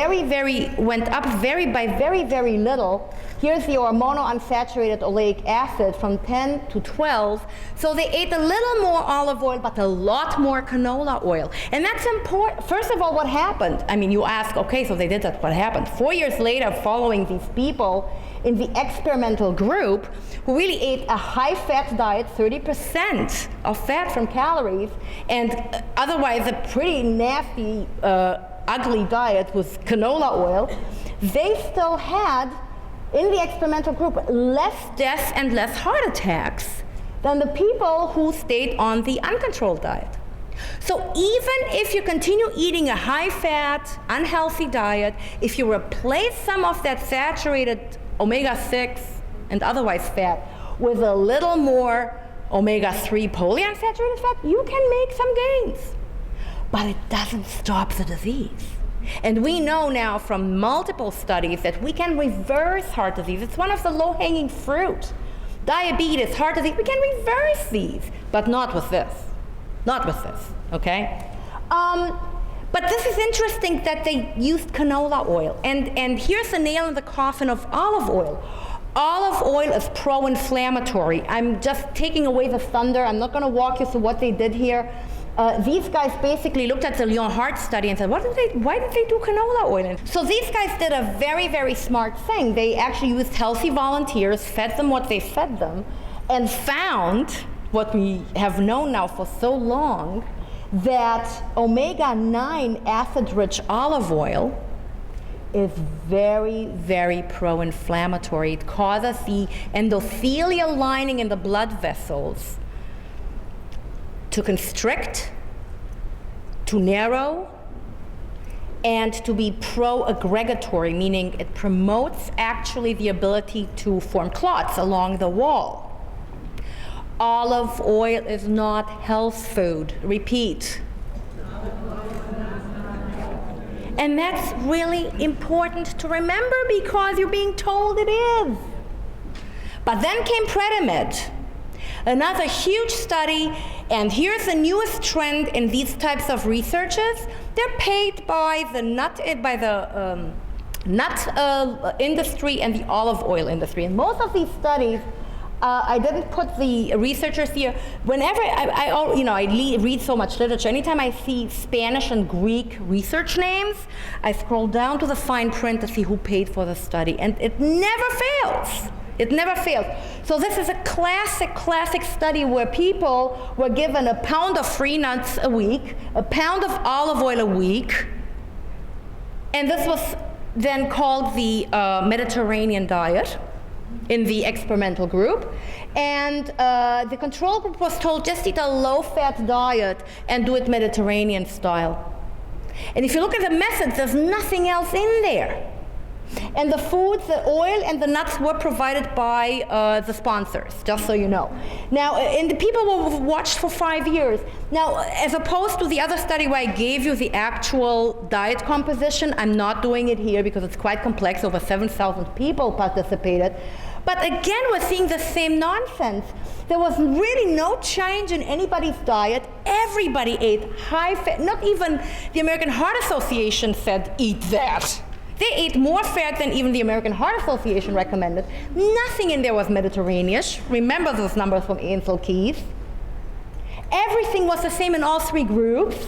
by very, very little. Here's your monounsaturated oleic acid from 10 to 12. So they ate a little more olive oil, but a lot more canola oil. And that's important. First of all, what happened? I mean, you ask, okay, so they did that, what happened? 4 years later, following these people in the experimental group, who really ate a high-fat diet, 30% of fat from calories, and otherwise a pretty nasty, ugly diet with canola oil, they still had, in the experimental group, less deaths and less heart attacks than the people who stayed on the uncontrolled diet. So even if you continue eating a high-fat, unhealthy diet, if you replace some of that saturated omega-6 and otherwise fat with a little more omega-3 polyunsaturated fat, you can make some gains. But it doesn't stop the disease. And we know now from multiple studies that we can reverse heart disease. It's one of the low-hanging fruit. Diabetes, heart disease, we can reverse these, but not with this. Not with this, okay? But this is interesting that they used canola oil. And here's the nail in the coffin of olive oil. Olive oil is pro-inflammatory. I'm just taking away the thunder. I'm not going to walk you through what they did here. These guys basically looked at the Lyon Heart study and said, why did they do canola oil? So these guys did a very, very smart thing. They actually used healthy volunteers, fed them what they fed them, and found what we have known now for so long, that omega-9 acid-rich olive oil is very, very pro-inflammatory. It causes the endothelial lining in the blood vessels to constrict, to narrow, and to be pro-aggregatory, meaning it promotes actually the ability to form clots along the wall. Olive oil is not health food. Repeat. And that's really important to remember because you're being told it is. But then came Predamid, another huge study, and here's the newest trend in these types of researches. They're paid by the nut industry and the olive oil industry. And most of these studies, I didn't put the researchers here. Whenever I read so much literature, anytime I see Spanish and Greek research names, I scroll down to the fine print to see who paid for the study, and it never fails. It never fails. So this is a classic study where people were given a pound of free nuts a week, a pound of olive oil a week, and this was then called the Mediterranean diet in the experimental group. And the control group was told, just eat a low-fat diet and do it Mediterranean style. And if you look at the methods, there's nothing else in there. And the foods, the oil and the nuts were provided by the sponsors, just so you know. Now, and the people were watched for 5 years. Now, as opposed to the other study where I gave you the actual diet composition, I'm not doing it here because it's quite complex. Over 7,000 people participated. But again, we're seeing the same nonsense. There was really no change in anybody's diet. Everybody ate high fat. Not even the American Heart Association said, eat that. They ate more fat than even the American Heart Association recommended. Nothing in there was Mediterranean-ish. Remember those numbers from Ansel Keys. Everything was the same in all three groups.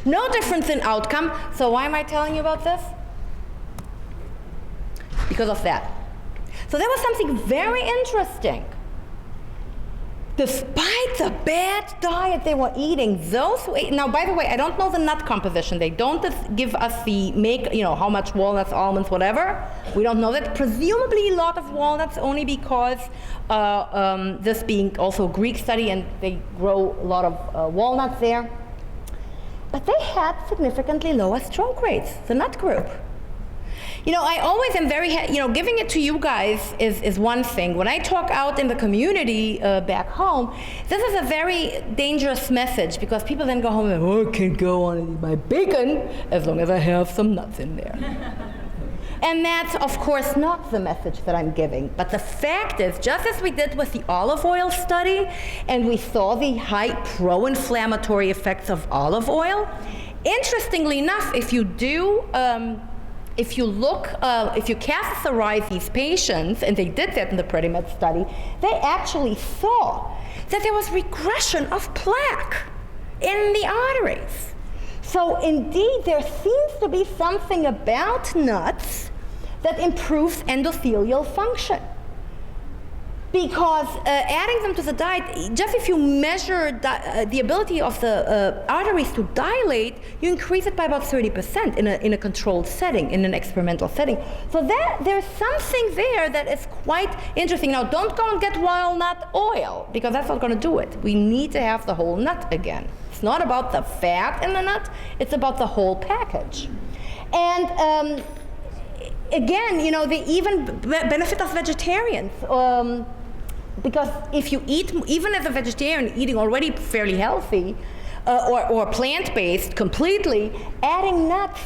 No difference in outcome. So why am I telling you about this? Because of that. So there was something very interesting. Despite the bad diet they were eating, those who ate, now by the way, I don't know the nut composition. They don't give us the how much walnuts, almonds, whatever. We don't know that. Presumably a lot of walnuts, only because this being also a Greek study and they grow a lot of walnuts there. But they had significantly lower stroke rates, the nut group. I always am very, giving it to you guys is one thing. When I talk out in the community back home, this is a very dangerous message because people then go home and I can't go on and eat my bacon as long as I have some nuts in there. And that's, of course, not the message that I'm giving. But the fact is, just as we did with the olive oil study, and we saw the high pro-inflammatory effects of olive oil, interestingly enough, if you catheterize these patients, and they did that in the Predamid study, they actually saw that there was regression of plaque in the arteries. So indeed, there seems to be something about nuts that improves endothelial function. Because adding them to the diet, just if you measure the ability of the arteries to dilate, you increase it by about 30% in a controlled setting, in an experimental setting. So there's something there that is quite interesting. Now, don't go and get walnut oil, because that's not going to do it. We need to have the whole nut again. It's not about the fat in the nut, it's about the whole package. And again, they even benefit us vegetarians. Because if you eat, even as a vegetarian, eating already fairly healthy, or plant-based completely, adding nuts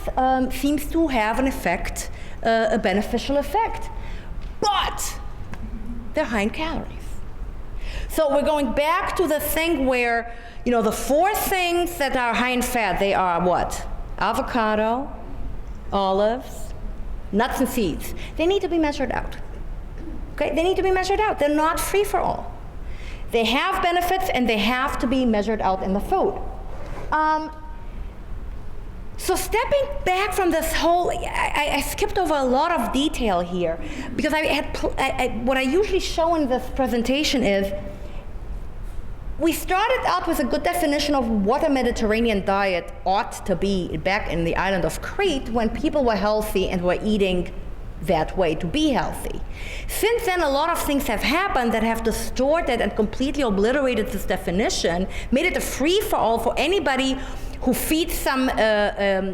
seems to have an effect, a beneficial effect. But they're high in calories. So we're going back to the thing where, the four things that are high in fat, they are what? avocado, olives, nuts and seeds. They need to be measured out. Okay, they need to be measured out. They're not free for all. They have benefits and they have to be measured out in the food. So stepping back from this whole, I skipped over a lot of detail here because what I usually show in this presentation is we started out with a good definition of what a Mediterranean diet ought to be back in the island of Crete when people were healthy and were eating that way to be healthy. Since then, a lot of things have happened that have distorted and completely obliterated this definition, made it a free-for-all for anybody who feeds some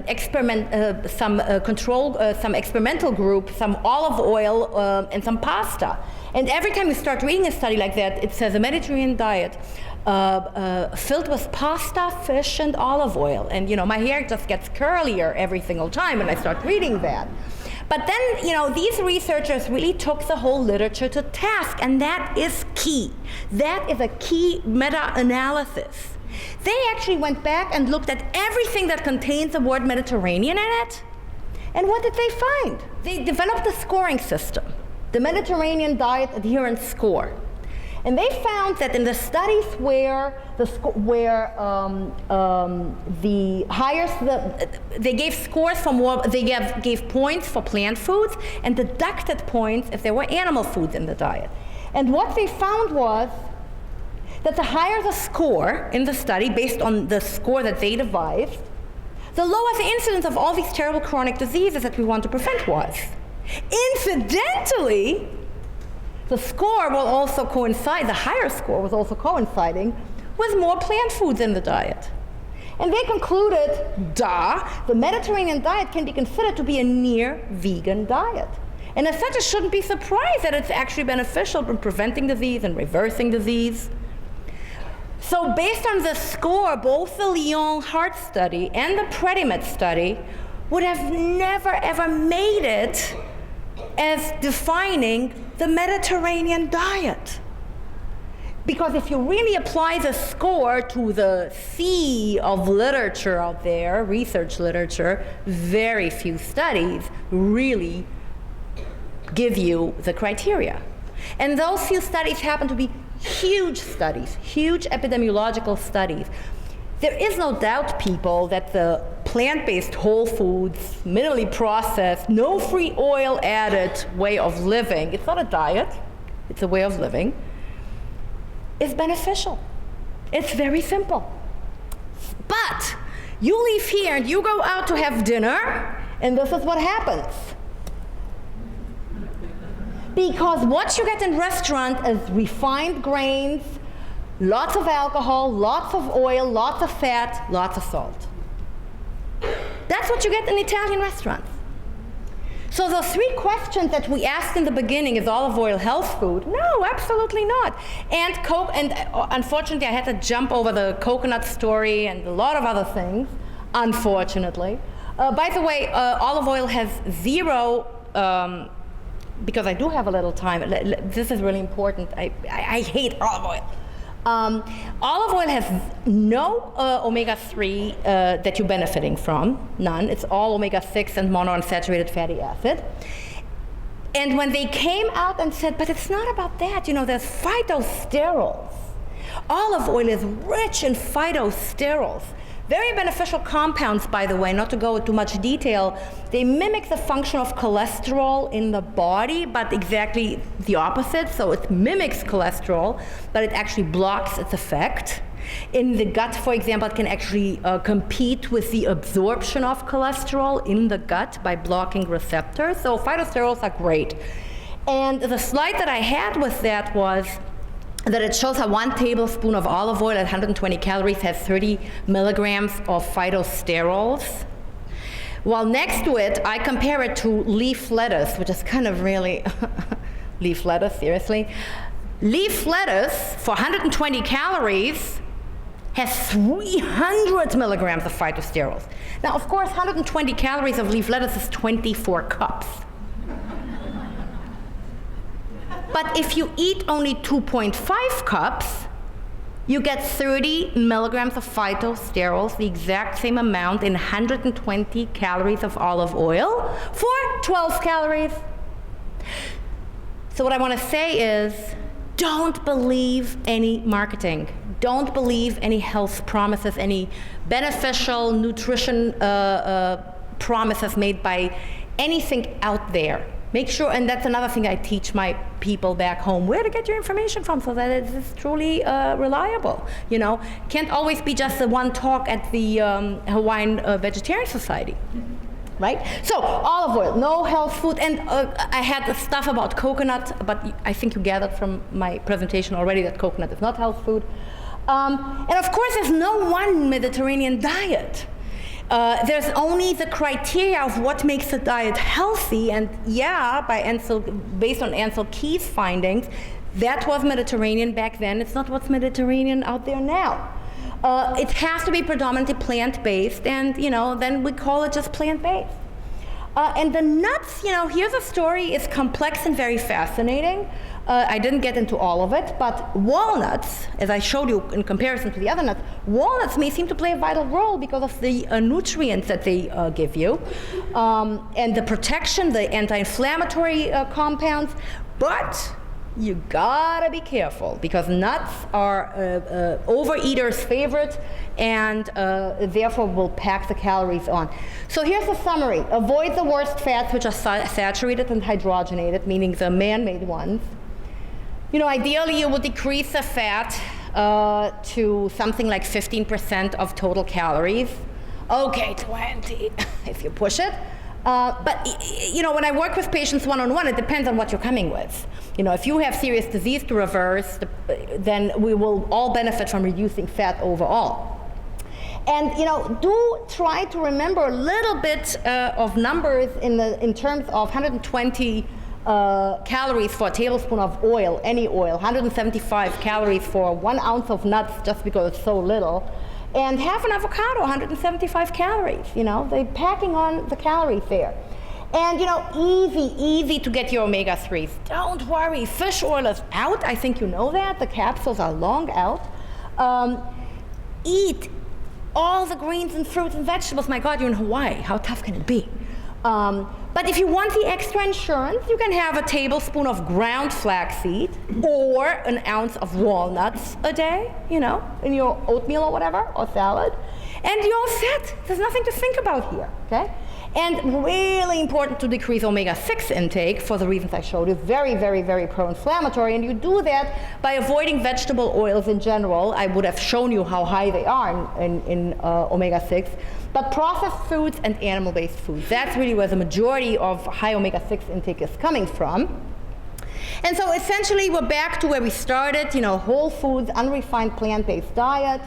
experimental group, some olive oil and some pasta. And every time you start reading a study like that, it says a Mediterranean diet filled with pasta, fish, and olive oil. And my hair just gets curlier every single time when I start reading that. But then, these researchers really took the whole literature to task, and that is key. That is a key meta-analysis. They actually went back and looked at everything that contains the word Mediterranean in it. And what did they find? They developed a scoring system, the Mediterranean Diet Adherence Score. And they found that in the studies where they gave scores for more, they gave points for plant foods and deducted points if there were animal foods in the diet. And what they found was that the higher the score in the study, based on the score that they devised, the lower the incidence of all these terrible chronic diseases that we want to prevent was. Incidentally, the score will also coincide, the higher score was also coinciding with more plant foods in the diet. And they concluded, the Mediterranean diet can be considered to be a near vegan diet. And as such, it shouldn't be surprised that it's actually beneficial in preventing disease and reversing disease. So based on the score, both the Lyon heart study and the Predimed study would have never ever made it as defining the Mediterranean diet. Because if you really apply the score to the sea of literature out there, research literature, very few studies really give you the criteria. And those few studies happen to be huge studies, huge epidemiological studies. There is no doubt, people, that the plant-based whole foods, minimally processed, no free oil added way of living, it's not a diet, it's a way of living, is beneficial. It's very simple. But you leave here and you go out to have dinner, and this is what happens. Because what you get in restaurant is refined grains, lots of alcohol, lots of oil, lots of fat, lots of salt. That's what you get in Italian restaurants. So the three questions that we asked in the beginning, is olive oil health food? No, absolutely not. And unfortunately, I had to jump over the coconut story and a lot of other things, unfortunately. By the way, olive oil has zero, because I do have a little time, this is really important. I hate olive oil. Olive oil has no omega-3 that you're benefiting from, none. It's all omega-6 and monounsaturated fatty acid. And when they came out and said, but it's not about that, there's phytosterols. Olive oil is rich in phytosterols. Very beneficial compounds, by the way, not to go into too much detail. They mimic the function of cholesterol in the body, but exactly the opposite. So it mimics cholesterol, but it actually blocks its effect. In the gut, for example, it can actually compete with the absorption of cholesterol in the gut by blocking receptors. So phytosterols are great. And the slide that I had with that was that it shows how 1 tablespoon of olive oil at 120 calories has 30 milligrams of phytosterols. While next to it, I compare it to leaf lettuce, which is kind of really, leaf lettuce, seriously. Leaf lettuce, for 120 calories, has 300 milligrams of phytosterols. Now, of course, 120 calories of leaf lettuce is 24 cups. But if you eat only 2.5 cups, you get 30 milligrams of phytosterols, the exact same amount in 120 calories of olive oil for 12 calories. So what I want to say is, don't believe any marketing. Don't believe any health promises, any beneficial nutrition promises made by anything out there. Make sure, and that's another thing I teach my people back home, where to get your information from so that it is truly reliable. You know, can't always be just the one talk at the Hawaiian Vegetarian Society. Right? So, olive oil, no health food, and I had the stuff about coconut, but I think you gathered from my presentation already that coconut is not health food. And of course, there's no one Mediterranean diet. There's only the criteria of what makes a diet healthy, and yeah, based on Ansel Keys' findings, that was Mediterranean back then. It's not what's Mediterranean out there now. It has to be predominantly plant-based, and then we call it just plant-based. And the nuts, here's a story. It's complex and very fascinating. I didn't get into all of it, but walnuts, as I showed you in comparison to the other nuts, walnuts may seem to play a vital role because of the nutrients that they give you, and the protection, the anti-inflammatory compounds, but you gotta be careful because nuts are overeaters' favorite and therefore will pack the calories on. So here's the summary. Avoid the worst fats, which are saturated and hydrogenated, meaning the man-made ones. Ideally you would decrease the fat to something like 15% of total calories. Okay, 20 if you push it. But when I work with patients one-on-one, it depends on what you're coming with. If you have serious disease to reverse, then we will all benefit from reducing fat overall. And do try to remember a little bit of numbers in terms of 120 calories for a tablespoon of oil, any oil, 175 calories for 1 ounce of nuts, just because it's so little. And half an avocado, 175 calories, they're packing on the calories there. And easy to get your omega-3s. Don't worry, fish oil is out. I think you know that. The capsules are long out. Eat all the greens and fruits and vegetables. My God, you're in Hawaii. How tough can it be? But if you want the extra insurance, you can have a tablespoon of ground flaxseed or an ounce of walnuts a day, in your oatmeal or whatever, or salad. And you're all set. There's nothing to think about here, okay? And really important to decrease omega-6 intake for the reasons I showed you. Very, very, very pro-inflammatory. And you do that by avoiding vegetable oils in general. I would have shown you how high they are in omega-6. But processed foods and animal-based foods, that's really where the majority of high omega-6 intake is coming from. And so essentially we're back to where we started, whole foods, unrefined plant-based diet.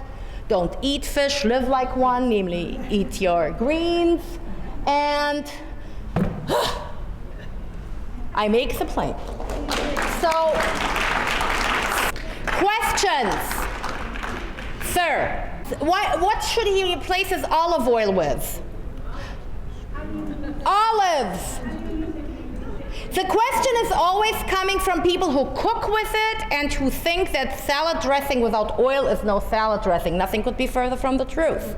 Don't eat fish, live like one, namely eat your greens. And I make the plane. So, questions? Sir, what should he replace his olive oil with? Olives. The question is always coming from people who cook with it and who think that salad dressing without oil is no salad dressing. Nothing could be further from the truth.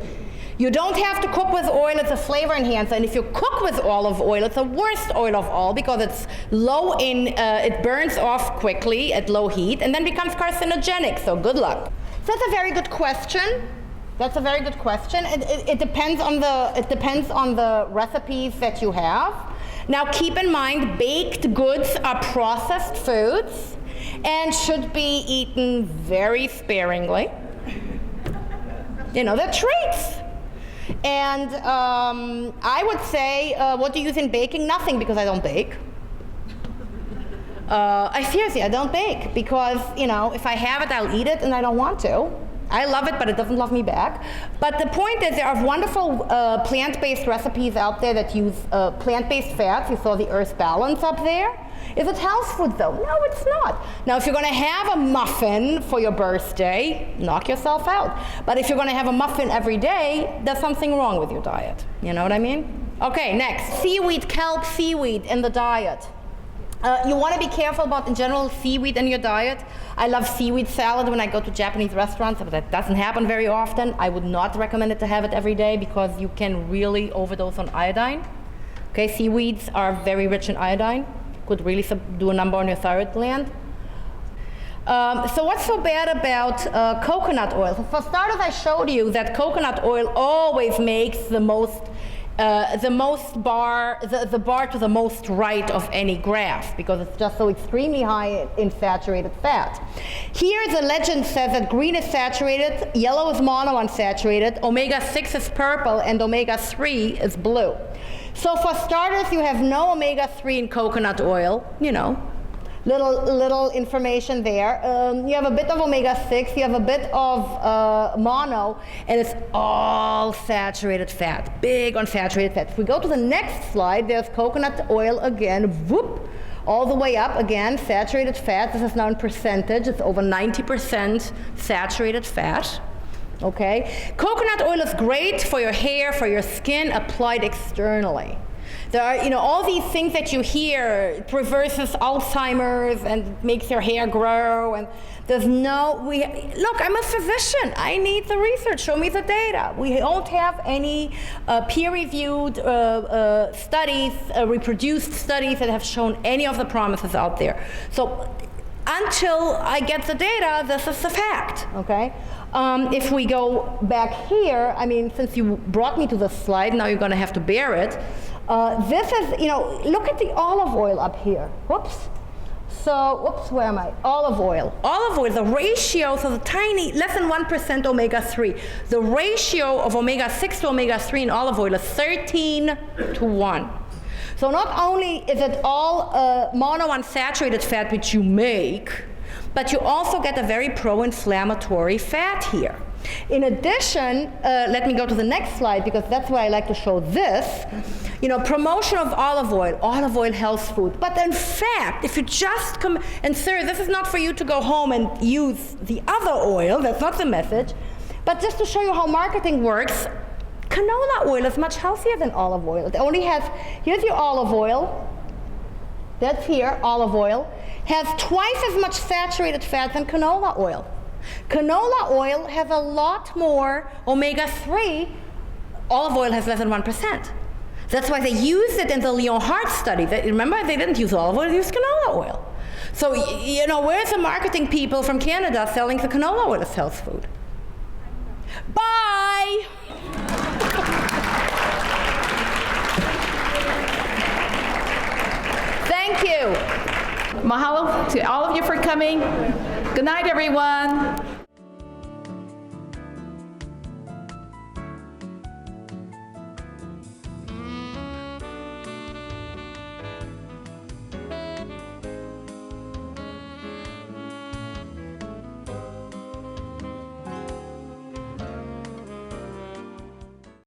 You don't have to cook with oil, it's a flavor enhancer. And if you cook with olive oil, it's the worst oil of all because it's low in, it burns off quickly at low heat and then becomes carcinogenic, so good luck. So that's a very good question. That's a very good question. It depends on the recipes that you have. Now keep in mind, baked goods are processed foods and should be eaten very sparingly. They're treats. And I would say, what do you use in baking? Nothing, because I don't bake. Seriously, I don't bake because, if I have it, I'll eat it and I don't want to. I love it, but it doesn't love me back. But the point is there are wonderful plant-based recipes out there that use plant-based fats. You saw the Earth Balance up there. Is it health food though? No, it's not. Now, if you're going to have a muffin for your birthday, knock yourself out. But if you're going to have a muffin every day, there's something wrong with your diet. You know what I mean? Okay, next. Seaweed, kelp seaweed in the diet. You want to be careful about, in general, seaweed in your diet. I love seaweed salad when I go to Japanese restaurants, but that doesn't happen very often. I would not recommend it to have it every day because you can really overdose on iodine. Okay, seaweeds are very rich in iodine. Could really do a number on your thyroid gland. So what's so bad about coconut oil? So for starters, I showed you that coconut oil always makes the bar to the most right of any graph because it's just so extremely high in saturated fat. Here the legend says that green is saturated, yellow is monounsaturated, omega-6 is purple, and omega-3 is blue. So for starters, you have no omega-3 in coconut oil, you know, little information there. You have a bit of omega-6, you have a bit of mono, and it's all saturated fat, big on saturated fat. If we go to the next slide, there's coconut oil again, whoop, all the way up again, saturated fat. This is now in percentage, it's over 90% saturated fat. Okay, coconut oil is great for your hair, for your skin, applied externally. There are, you know, all these things that you hear, it reverses Alzheimer's and makes your hair grow, and there's look, I'm a physician, I need the research, show me the data. We don't have any peer-reviewed studies, reproduced studies that have shown any of the promises out there. So until I get the data, this is the fact, okay? If we go back here, I mean, since you brought me to this slide, now you're going to have to bear it. This is, you know, look at the olive oil up here. Whoops. So, whoops, where am I? Olive oil. Olive oil, the ratio, so the tiny, less than 1% omega-3. The ratio of omega-6 to omega-3 in olive oil is 13:1. So not only is it all monounsaturated fat, which you make, but you also get a very pro-inflammatory fat here. In addition, let me go to the next slide because that's where I like to show this. You know, promotion of olive oil health food. But in fact, if you just come, and sir, this is not for you to go home and use the other oil, that's not the message, but just to show you how marketing works, canola oil is much healthier than olive oil. It only has, here's your olive oil, that's here, olive oil, has twice as much saturated fat than canola oil. Canola oil has a lot more omega-3. Olive oil has less than 1%. That's why they used it in the Lyon Heart study. Remember, they didn't use olive oil, they used canola oil. So, you know, where's the marketing people from Canada selling the canola oil as health food? Bye!
Thank you. Mahalo to all of you for coming. Good night, everyone.